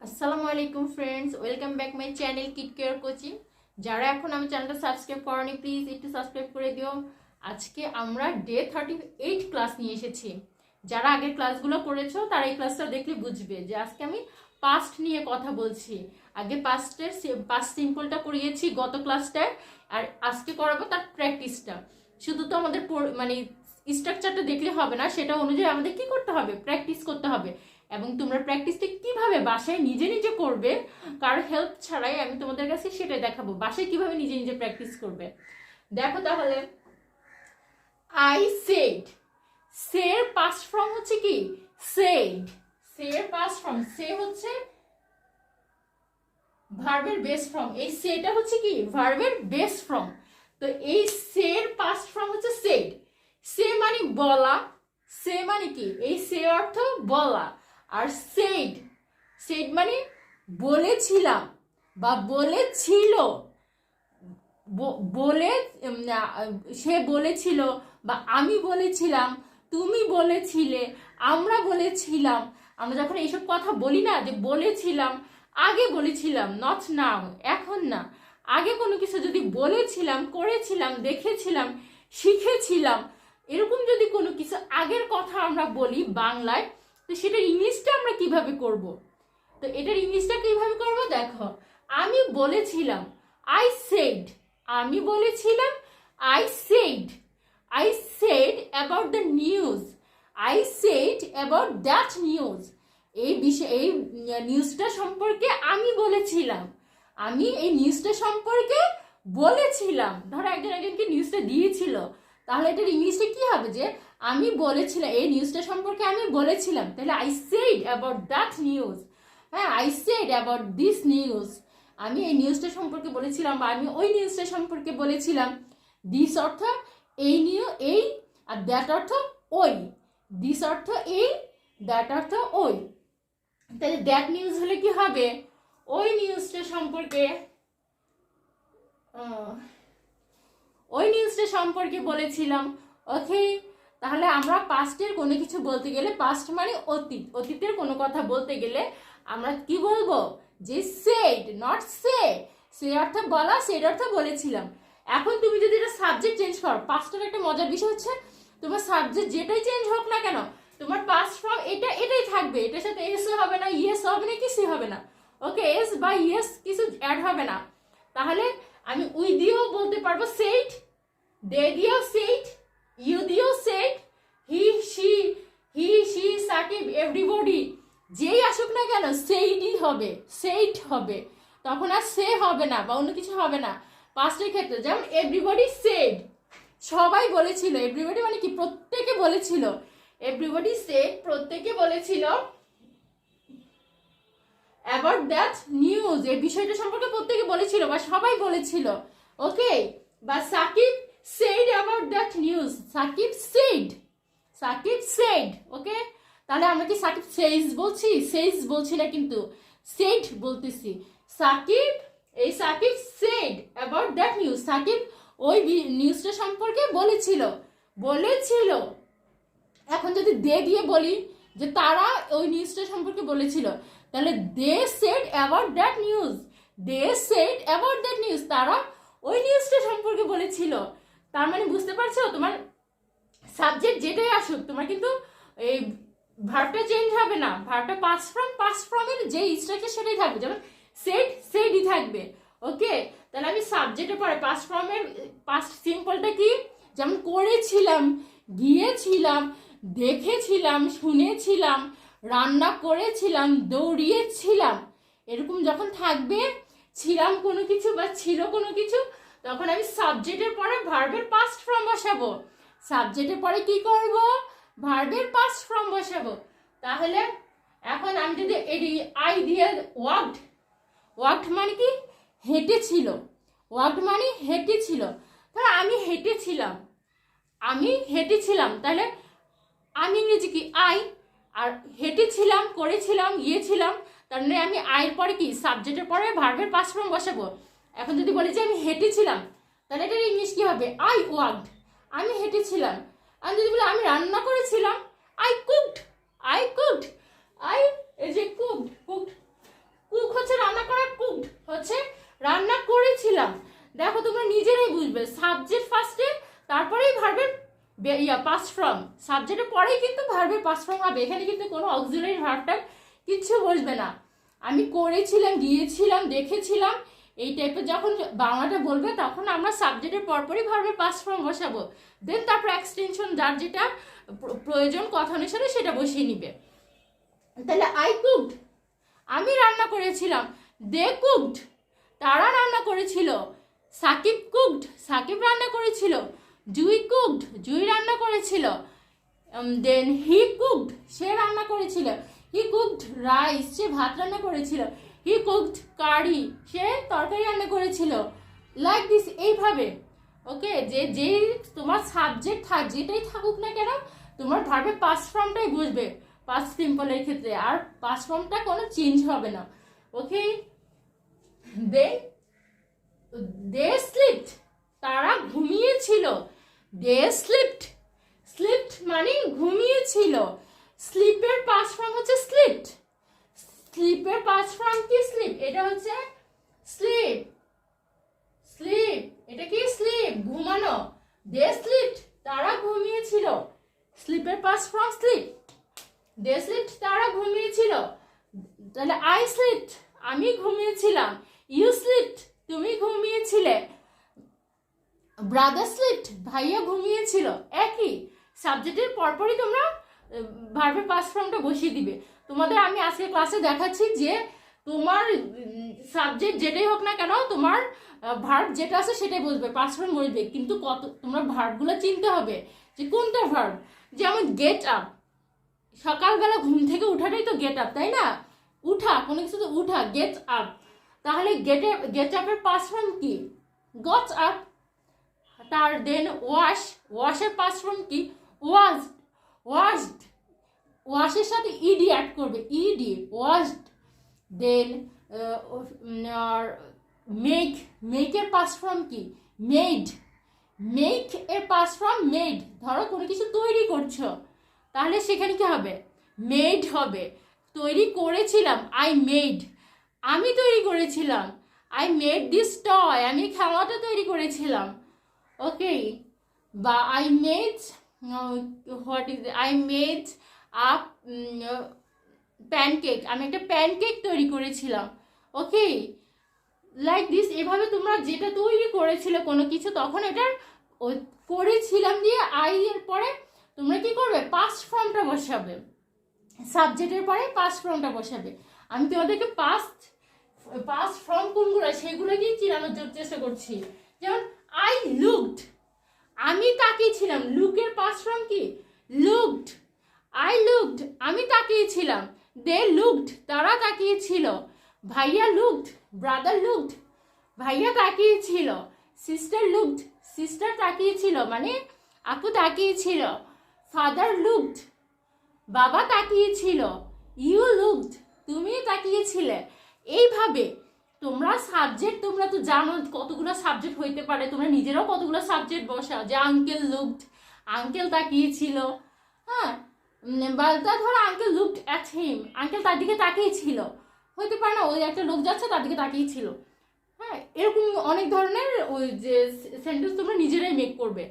আসসালামু আলাইকুম friends, welcome back my channel kid care coaching. যারা এখন আমার চ্যানেলটা সাবস্ক্রাইব করনি প্লিজ একটু সাবস্ক্রাইব করে দিও। আজকে আমরা ডে 38 ক্লাস নিয়ে এসেছি। যারা আগের ক্লাসগুলো করেছো তারা এই ক্লাসটা দেখলে বুঝবে যে আজকে আমি পাস্ট নিয়ে কথা বলছি। আগে পাস্ট সিম্পলটা করিয়েছি গত ক্লাসটায়, আর আজকে করাবো তার প্র্যাকটিসটা। শুধু তো আমাদের মানে স্ট্রাকচারটা দেখলে হবে না, সেটা অনুযায়ী আমাদের কি করতে হবে, প্র্যাকটিস করতে হবে। এবং তোমরা প্র্যাকটিসটা কিভাবে বাসায় নিজে নিজে করবে, কারো হেল্প ছাড়াই, আমি তোমাদের কাছে সেটাই দেখাবো বাসায় কিভাবে নিজে নিজে প্র্যাকটিস করবে। দেখো তাহলে, আই সেড, সের পাস্ট ফর্ম হচ্ছে কি সেড। সের পাস্ট ফর্ম, সে হচ্ছে ভার্বের বেস ফর্ম, এই সেটা হচ্ছে কি ভার্বের বেস ফর্ম। তো এই সের পাস্ট ফর্ম হচ্ছে সেড। সে মানে বলা, সে মানে কি, এই সে অর্থ বলা। আর সেড, সেড মানে বলেছিলাম বা বলেছিল, বলে সে বলেছিল বা আমি বলেছিলাম, তুমি বলেছিলে, আমরা বলেছিলাম। আমরা যখন এইসব কথা বলি না, যে বলেছিলাম, আগে বলেছিলাম, নট নাও, এখন না, আগে কোনো কিছু যদি বলেছিলাম, করেছিলাম, দেখেছিলাম, শিখেছিলাম, এরকম যদি কোনো কিছু আগের কথা আমরা বলি বাংলায়, তো সেটার ইংলিশটা আমরা কিভাবে করব। তো এটার ইংলিশটা কিভাবে করব, দেখো, আমি বলেছিলাম, আই সেড, আমি বলেছিলাম, I said, I said about the news, I said about that news, এই বিষয়, এই নিউজটা সম্পর্কে আমি বলেছিলাম, আমি এই নিউজটা সম্পর্কে বলেছিলাম। ধরো একজন একজনকে নিউজটা দিয়েছিল, তাহলে এটার ইংলিশটা কি হবে, যে আমি বলেছিলাম, এই নিউজটা সম্পর্কে আমি বলেছিলাম, তাহলে I said about that news. হ্যাঁ, I said about this news, আমি এই নিউজটা সম্পর্কে বলেছিলাম বা আমি ওই নিউজটা সম্পর্কে বলেছিলাম। দিস অর্থ এই এই, আর দ্যাট অর্থ ওই। দিস অর্থ এই, দ্যাট অর্থ ওই। তাহলে দ্যাট নিউজ হলে কি হবে, ওই নিউজটা সম্পর্কে, ওই নিউজটা সম্পর্কে বলেছিলাম। ওকে, তাহলে আমরা পাস্টের কোনো কিছু বলতে গেলে, পাস্ট মানে অতীত, অতীতের কোনো কথা বলতে গেলে আমরা কি বলবো, যে সেড, নট সে। সে অর্থ বলা, সেড অর্থ বলেছিলাম। এখন তুমি যদি এটা সাবজেক্ট চেঞ্জ করো, পাস্টের একটা মজার বিষয় হচ্ছে, তোমার সাবজেক্ট যেটাই চেঞ্জ হোক না কেন, তোমার পাস্ট ফর্ম এটাই থাকবে, এটার সাথে এসও হবে না, ইয়েস হবে না, কিছুই হবে না। ওকে, এস বা ইয়েস কিছু অ্যাড হবে না। তাহলে আমি উই দিয়েও বলতে পারবো সেড, দে দিয়েও সেড, ইউ দিয়েও said, he she Sakib, everybody, যেই আসুক না কেন সেইডই হবে, সেইড হবে। তখন আর সে হবে না বা অন্য কিছু হবে না পাস্টের ক্ষেত্রে। যেমন এভরিবডি সেড, সবাই বলেছিল, এভরিবডি মানে কি, প্রত্যেকে বলেছিল, এভরিবডি সেড, প্রত্যেকে বলেছিল, অ্যাবাউট দ্যাট নিউজ, এই বিষয়টা সম্পর্কে প্রত্যেকে বলেছিল বা সবাই বলেছিল। ওকে, বা Shakib said about that news, Shakib said, Shakib said। ওকে, তাহলে আমরা কি সাকিব says বলছি, says বলছি না, কিন্তু said বলতেছি। সাকিব, এই Shakib said about that news, Shakib ওই নিউজটা সম্পর্কে বলেছিল, বলেছিল। এখন যদি দে দিয়ে বলি যে তারা ওই নিউজটা সম্পর্কে বলেছিল, তাহলে they said about that news, they said about that news, তারা ওই নিউজটা সম্পর্কে বলেছিল। তার মানে বুঝতে পারছো, তোমার সাবজেক্ট যেটাই আসুক, তোমার কিন্তু এই ভার্বটা চেঞ্জ হবে না, ভার্বটা পাস্ট ফর্মের যে স্ট্রাকচার সেটাই থাকবে, যেমন সেড, সেডই থাকবে। ওকে, তাহলে আমি সাবজেক্টের পরে পাস্ট ফর্মের পাস্ট সিম্পলটা কি, যেমন করেছিলাম, গিয়েছিলাম, দেখেছিলাম, শুনেছিলাম, রান্না করেছিলাম, দৌড়িয়েছিলাম, এরকম যখন থাকবে, ছিলাম কোনো কিছু বা ছিল কোনো কিছু, তখন আমি সাবজেক্টের পরে ভার্বের পাস্ট ফর্ম বসাবো। সাবজেক্টের পরে কি করব, ভার্বের পাস্ট ফর্ম বসাবো। তাহলে এখন আমি যদি আই দিয়ে ওয়াকড, ওয়াকড মানে কি, হেঁটেছিল, ওয়াকড মানে হেঁটেছিল, তাহলে আমি হেঁটেছিলাম, আমি হেঁটেছিলাম, তাহলে আমি ইংরেজি কি আই, আর হেঁটেছিলাম, করেছিলাম, গিয়েছিলাম, তার মানে আমি আয়ের পরে কি, সাবজেক্টের পরে ভার্বের পাস্ট ফর্ম বসাবো। এখন যদি বলি যে আমি হেঁটেছিলাম, তাহলে এটার ইংলিশ কি হবে, আই ওয়াকড, আমি হেঁটেছিলাম। আর যদি বলি আমি রান্না করেছিলাম, I cooked, I cooked, I, এই যে কুকড, পাস্ট ফর্ম সাবজেক্টের পরেই কিন্তু ভার্বের পাস্ট ফর্ম হবে, এখানে কিন্তু কোনো অক্সিলারি ভার্বটা কিচ্ছু বসবে না। আমি করেছিলাম, গিয়েছিলাম, দেখেছিলাম, এই টাইপের যখন বাংলাটা বলবে তখন আমরা সাবজেক্টের পরপরই ভার্বের পাস্ট ফর্ম বসাবো, দেন তারপর এক্সটেনশন যার যেটা প্রয়োজন কথা অনুসারে সেটা বসিয়ে নিবে। তাহলে আই কুকড, আমি রান্না করেছিলাম। দে কুকড, তারা রান্না করেছিল। সাকিব কুকড, সাকিব রান্না করেছিল। জুই কুকড, জুই রান্না করেছিল। দেন হি কুকড, সে রান্না করেছিল। হি কুকড রাইস, সে ভাত রান্না করেছিল। হি কুকড কারি, সে তরকারি রান্না করেছিল। লাইক দিস, এইভাবে। ওকে, যে তোমার সাবজেক্ট যেটাই থাকুক না কেন তোমার ভার্বের পাস্ট ফর্মটাই বসবে পাস্ট সিম্পলের ক্ষেত্রে, আর পাস্ট ফর্মটা কোনো চেঞ্জ হবে না। ওকে, দে স্লিপড, তারা ঘুমিয়েছিল। দে স্লিপড, স্লিপড মানে ঘুমিয়েছিল। স্লিপের পাস্ট ফর্ম হচ্ছে স্লিপড। স্লিপের পাস্ট ফর্ম কি? স্লিপ। এটা হচ্ছে স্লিপ, স্লিপ, এটা কি? স্লিপ, ঘুমানো। দে স্লিপড, তারা ঘুমিয়েছিল। স্লিপের পাস্ট ফর্ম স্লিপ। দে স্লিপড, তারা ঘুমিয়েছিল। তাহলে আই স্লিপড, আমি ঘুমিয়েছিলাম। ইউ স্লিপড, তুমি ঘুমিয়েছিলে। ব্রাদার স্লিপড, ভাইয়া ঘুমিয়েছিল। একই সাবজেক্টের পরপরই তোমরা ভার্বের পাস্ট ফর্মটা বসিয়ে দিবে। তোমাদের আমি আজকে ক্লাসে দেখাচ্ছি যে তোমার সাবজেক্ট যেটাই হোক না কেন তোমার ভার্ব যেটা আছে সেটাই বসবে, পাস্ট ফর্ম বসবে, কিন্তু কত তোমরা ভার্বগুলো চিনতে হবে যে কোনটা ভার্ব। যেমন গেট আপ, সকালবেলা ঘুম থেকে উঠাটাই তো গেট আপ, তাই না? উঠা, কোনো কিছু তো উঠা, গেট আপ। তাহলে গেট আপের পাস্ট ফর্ম কি? Got up. তার দেন ওয়াশ, ওয়াশের পাস্ট ফর্ম কি? ওয়াশড, ওয়াশড, ওয়াশের সাথে ইডি অ্যাড করবে, ইডি, ওয়াশড। দেন মেক, মেকের পাস্ট ফর্ম কি? মেড, মেক এর পাস্ট ফর্ম মেড। ধরো কোনো কিছু তৈরি করছো, তাহলে সেখানে কি হবে? মেড হবে। তৈরি করেছিলাম, আই মেড, আমি তৈরি করেছিলাম। আই মেড দিস টয়, আমি খেলনাটা তৈরি করেছিলাম। ওকে, বা I made what is, I made a pancake, আমি একটা প্যানকেক তৈরি করেছিলাম। ওকে, লাইক দিস। এভাবে তোমরা যেটা তৈরি করেছিলে কোনো কিছু, তখন এটার করেছিলাম দিয়ে আই এর পরে তোমরা কি করবে? পাস্ট ফর্মটা বসাবে, সাবজেক্টের পরে পাস্ট ফর্মটা বসাবে। আমি তোমাদেরকে পাস্ট ফর্ম কোনগুলো সেগুলো দিয়ে চিনানোর চেষ্টা করছি। যেমন আই লুকড, আমি তাকিয়েছিলাম। লুকের পাস্ট ফর্ম কি? লুকড। আই লুকড, আমি তাকিয়েছিলাম। দে লুকড, তারা তাকিয়েছিল। ভাইয়া লুকড, ব্রাদার লুকড, ভাইয়া তাকিয়েছিল। সিস্টার লুকড, সিস্টার তাকিয়েছিল, মানে আপু তাকিয়েছিল। ফাদার লুকড, বাবা তাকিয়েছিল। ইউ লুকড, তুমি তাকিয়েছিলে। এইভাবে তোমরা সাবজেক্ট, তোমরা তো জানো কতগুলো সাবজেক্ট হইতে পারে, তোমরা নিজেরাও কতগুলো সাবজেক্ট বসাও, যে আঙ্কেল লুকড, আঙ্কেল তাকিয়েছিল। হ্যাঁ, বা ধরো uncle looked at him, uncle তার দিকে তাকিয়েছিল। হইতে পারে না ওই একটা লোক যাচ্ছে তার দিকে তাকিয়েছিল। হ্যাঁ, এরকম অনেক ধরনের ওই যে সেন্টেন্স তোমরা নিজেরাই মেক করবে।